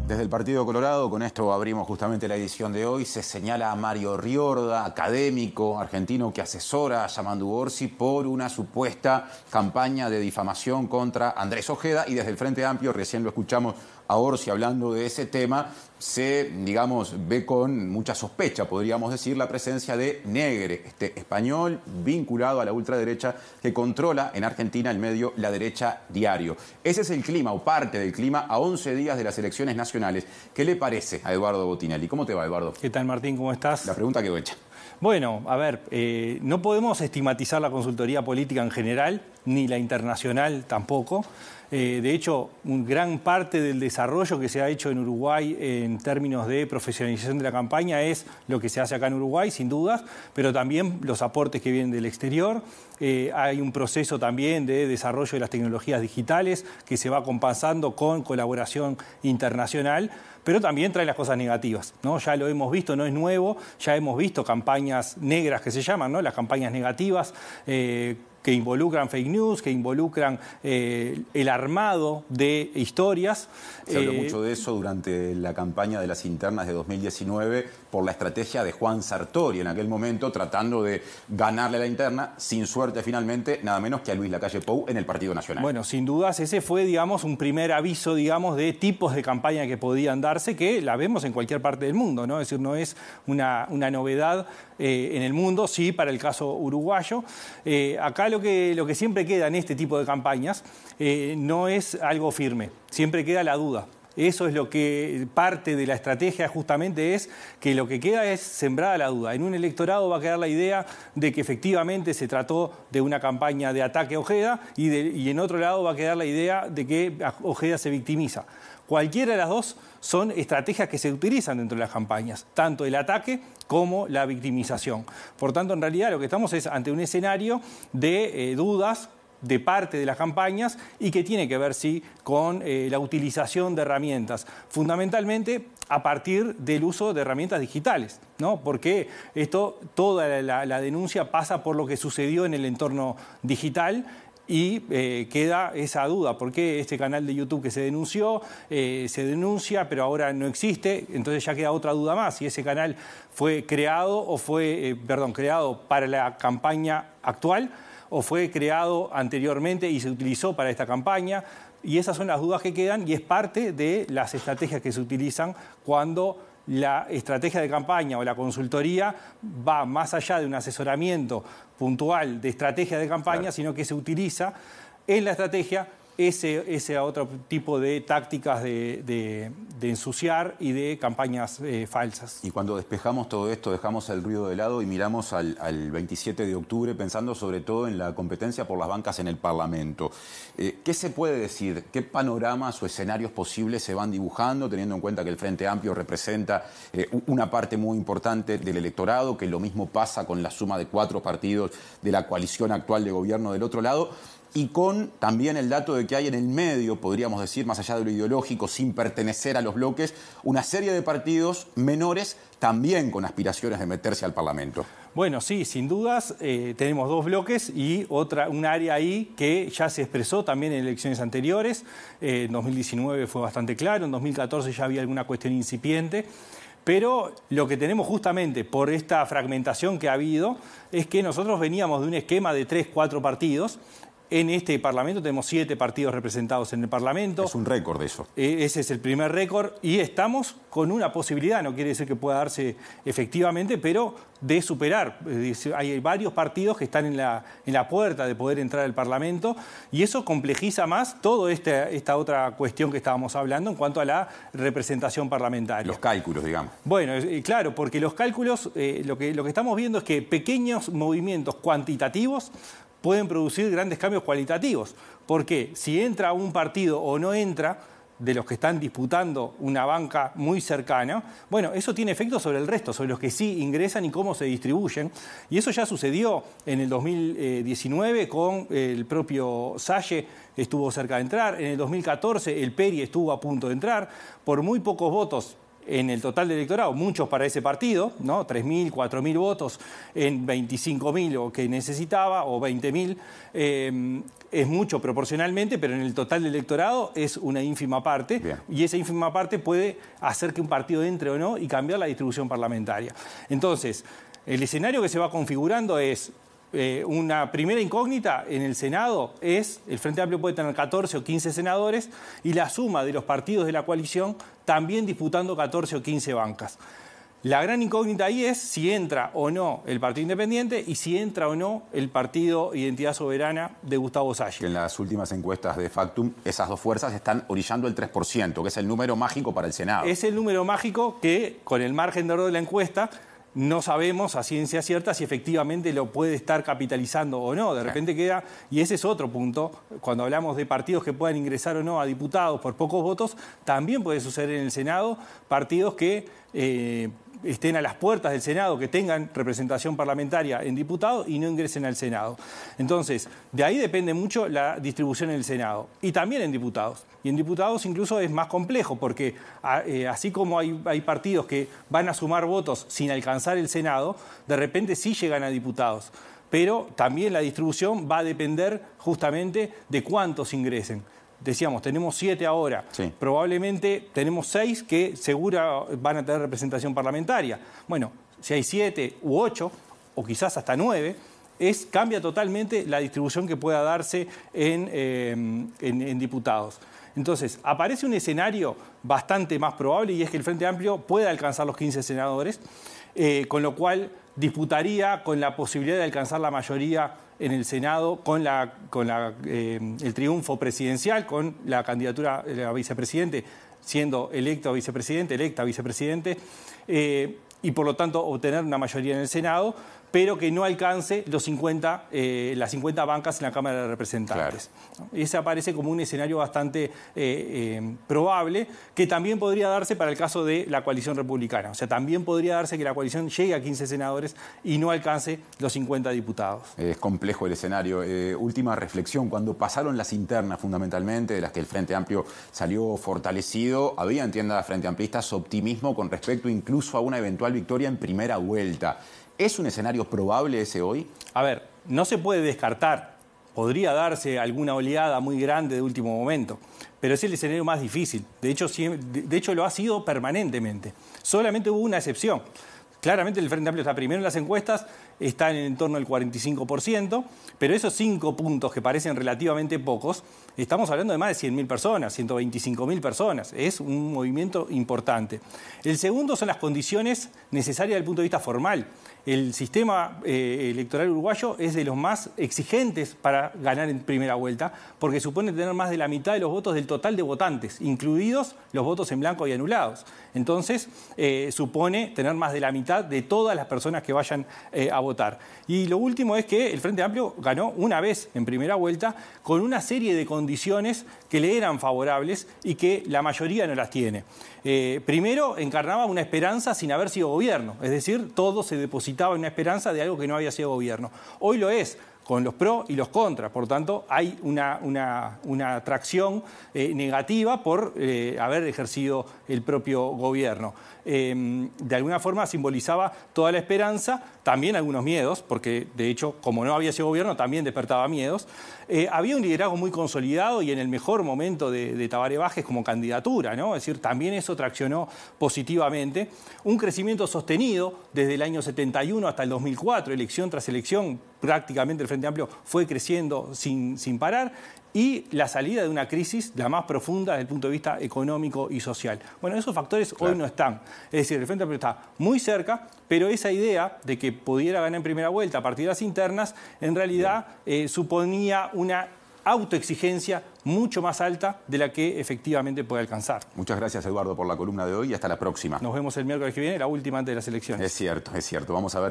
Desde el Partido Colorado, con esto abrimos justamente la edición de hoy, se señala a Mario Riorda, académico argentino que asesora a Yamandu Orsi por una supuesta campaña de difamación contra Andrés Ojeda, y desde el Frente Amplio, recién lo escuchamos a Orsi hablando de ese tema, se, ve con mucha sospecha, podríamos decir, la presencia de Negre, este español vinculado a la ultraderecha que controla en Argentina el medio La Derecha Diario. Ese es el clima, o parte del clima, a 11 días de las elecciones nacionales. ¿Qué le parece a Eduardo Botinelli? ¿Cómo te va, Eduardo? ¿Qué tal, Martín? ¿Cómo estás? La pregunta quedó hecha. Bueno, a ver, no podemos estigmatizar la consultoría política en general, ni la internacional tampoco. De hecho, gran parte del desarrollo que se ha hecho en Uruguay en términos de profesionalización de la campaña es lo que se hace acá en Uruguay, sin dudas, pero también los aportes que vienen del exterior. Hay un proceso también de desarrollo de las tecnologías digitales que se va compensando con colaboración internacional, pero también trae las cosas negativas, ¿no? Ya lo hemos visto, no es nuevo, ya hemos visto campañas negras que se llaman, ¿no? Las campañas negativas, que involucran fake news, que involucran el armado de historias. Se habló mucho de eso durante la campaña de las internas de 2019 por la estrategia de Juan Sartori en aquel momento, tratando de ganarle la interna, sin suerte finalmente, nada menos que a Luis Lacalle Pou en el Partido Nacional. Bueno, sin dudas ese fue, un primer aviso, de tipos de campaña que podían darse, que la vemos en cualquier parte del mundo, ¿no? Es decir, no es una novedad en el mundo, sí, para el caso uruguayo. Acá lo que siempre queda en este tipo de campañas no es algo firme, siempre queda la duda. Eso es lo que parte de la estrategia, justamente, es que lo que queda es sembrada la duda. En un electorado va a quedar la idea de que efectivamente se trató de una campaña de ataque a Ojeda, y en otro lado va a quedar la idea de que Ojeda se victimiza. Cualquiera de las dos son estrategias que se utilizan dentro de las campañas, tanto el ataque como la victimización. Por tanto, en realidad lo que estamos es ante un escenario de dudas de parte de las campañas, y que tiene que ver, sí, con la utilización de herramientas, fundamentalmente a partir del uso de herramientas digitales, ¿no? Porque toda la denuncia pasa por lo que sucedió en el entorno digital. Y queda esa duda, ¿por qué este canal de YouTube que se denunció, se denuncia, pero ahora no existe? Entonces ya queda otra duda más, si ese canal fue creado o fue, creado para la campaña actual, o fue creado anteriormente y se utilizó para esta campaña. Y esas son las dudas que quedan, y es parte de las estrategias que se utilizan cuando la estrategia de campaña o la consultoría va más allá de un asesoramiento puntual de estrategia de campaña, claro, sino que se utiliza en la estrategia ese otro tipo de tácticas de ensuciar y de campañas falsas. Y cuando despejamos todo esto, dejamos el ruido de lado y miramos al 27 de octubre, pensando sobre todo en la competencia por las bancas en el Parlamento. ¿Qué se puede decir? ¿Qué panoramas o escenarios posibles se van dibujando, teniendo en cuenta que el Frente Amplio representa una parte muy importante del electorado, que lo mismo pasa con la suma de 4 partidos de la coalición actual de gobierno del otro lado? Y con también el dato de que hay en el medio, podríamos decir, más allá de lo ideológico, sin pertenecer a los bloques, una serie de partidos menores también con aspiraciones de meterse al Parlamento. Bueno, sí, sin dudas, tenemos 2 bloques y un área ahí que ya se expresó también en elecciones anteriores. En 2019 fue bastante claro, en 2014 ya había alguna cuestión incipiente. Pero lo que tenemos justamente por esta fragmentación que ha habido es que nosotros veníamos de un esquema de 3, 4 partidos. En este Parlamento tenemos 7 partidos representados en el Parlamento. Es un récord eso. Ese es el primer récord, y estamos con una posibilidad, no quiere decir que pueda darse efectivamente, pero de superar. Hay varios partidos que están en la puerta de poder entrar al Parlamento, y eso complejiza más toda esta otra cuestión que estábamos hablando en cuanto a la representación parlamentaria. Los cálculos, digamos. Bueno, claro, porque los cálculos, lo que estamos viendo es que pequeños movimientos cuantitativos pueden producir grandes cambios cualitativos. Porque si entra un partido o no entra, de los que están disputando una banca muy cercana, bueno, eso tiene efecto sobre el resto, sobre los que sí ingresan y cómo se distribuyen. Y eso ya sucedió en el 2019 con el propio Salle, estuvo cerca de entrar. En el 2014 el Peri estuvo a punto de entrar. Por muy pocos votos en el total del electorado, muchos para ese partido, ¿no? 3.000, 4.000 votos en 25.000 o que necesitaba, o 20.000, es mucho proporcionalmente, pero en el total del electorado es una ínfima parte. Bien. Y esa ínfima parte puede hacer que un partido entre o no y cambiar la distribución parlamentaria. Entonces, el escenario que se va configurando es una primera incógnita en el Senado es, el Frente Amplio puede tener 14 o 15 senadores y la suma de los partidos de la coalición también disputando 14 o 15 bancas. La gran incógnita ahí es si entra o no el Partido Independiente y si entra o no el Partido Identidad Soberana de Gustavo Sacchi. En las últimas encuestas de Factum, esas dos fuerzas están orillando el 3%, que es el número mágico para el Senado. Es el número mágico que, con el margen de error de la encuesta, no sabemos a ciencia cierta si efectivamente lo puede estar capitalizando o no. De repente queda, y ese es otro punto, cuando hablamos de partidos que puedan ingresar o no a diputados por pocos votos, también puede suceder en el Senado partidos que estén a las puertas del Senado, que tengan representación parlamentaria en diputados y no ingresen al Senado. Entonces, de ahí depende mucho la distribución en el Senado y también en diputados. Y en diputados incluso es más complejo porque así como hay partidos que van a sumar votos sin alcanzar el Senado, de repente sí llegan a diputados. Pero también la distribución va a depender justamente de cuántos ingresen. Decíamos, tenemos 7 ahora, sí. Probablemente tenemos 6 que seguro van a tener representación parlamentaria. Bueno, si hay 7 u 8, o quizás hasta 9, cambia totalmente la distribución que pueda darse en diputados. Entonces, aparece un escenario bastante más probable y es que el Frente Amplio pueda alcanzar los 15 senadores, con lo cual disputaría con la posibilidad de alcanzar la mayoría en el Senado con el triunfo presidencial, con la candidatura a vicepresidente, siendo electa vicepresidente, y por lo tanto obtener una mayoría en el Senado, pero que no alcance las 50 bancas en la Cámara de Representantes. Claro. Ese aparece como un escenario bastante probable, que también podría darse para el caso de la coalición republicana. O sea, también podría darse que la coalición llegue a 15 senadores y no alcance los 50 diputados. Es complejo el escenario. Última reflexión. Cuando pasaron las internas, fundamentalmente, de las que el Frente Amplio salió fortalecido, había, entienda Frente Amplistas, optimismo con respecto incluso a una eventual victoria en primera vuelta. ¿Es un escenario probable ese hoy? A ver, no se puede descartar. Podría darse alguna oleada muy grande de último momento, pero es el escenario más difícil. De hecho lo ha sido permanentemente. Solamente hubo una excepción. Claramente el Frente Amplio está primero en las encuestas, está en torno al 45%, pero esos 5 puntos que parecen relativamente pocos, estamos hablando de más de 100.000 personas, 125.000 personas. Es un movimiento importante. El segundo son las condiciones necesarias desde el punto de vista formal. El sistema electoral uruguayo es de los más exigentes para ganar en primera vuelta, porque supone tener más de la mitad de los votos del total de votantes, incluidos los votos en blanco y anulados. Entonces, supone tener más de la mitad de todas las personas que vayan a votar. Y lo último es que el Frente Amplio ganó una vez en primera vuelta con una serie de condiciones que le eran favorables y que la mayoría no las tiene. Primero, encarnaba una esperanza sin haber sido gobierno, es decir, todo se depositaba en una esperanza de algo que no había sido gobierno. Hoy lo es, con los pros y los contras. Por tanto, hay una atracción negativa por haber ejercido el propio gobierno. De alguna forma simbolizaba toda la esperanza, también algunos miedos, porque de hecho, como no había sido gobierno, también despertaba miedos. Había un liderazgo muy consolidado y en el mejor momento de Tabaré Vázquez como candidatura, ¿no? Es decir, también eso traccionó positivamente. Un crecimiento sostenido desde el año 71 hasta el 2004, elección tras elección, prácticamente el Frente Amplio fue creciendo sin parar, y la salida de una crisis la más profunda desde el punto de vista económico y social. Bueno, esos factores hoy no están. Es decir, el Frente Amplio está muy cerca, pero esa idea de que pudiera ganar en primera vuelta a partir de las internas, en realidad suponía una autoexigencia mucho más alta de la que efectivamente puede alcanzar. Muchas gracias, Eduardo, por la columna de hoy y hasta la próxima. Nos vemos el miércoles que viene, la última antes de las elecciones. Es cierto, es cierto. Vamos a ver.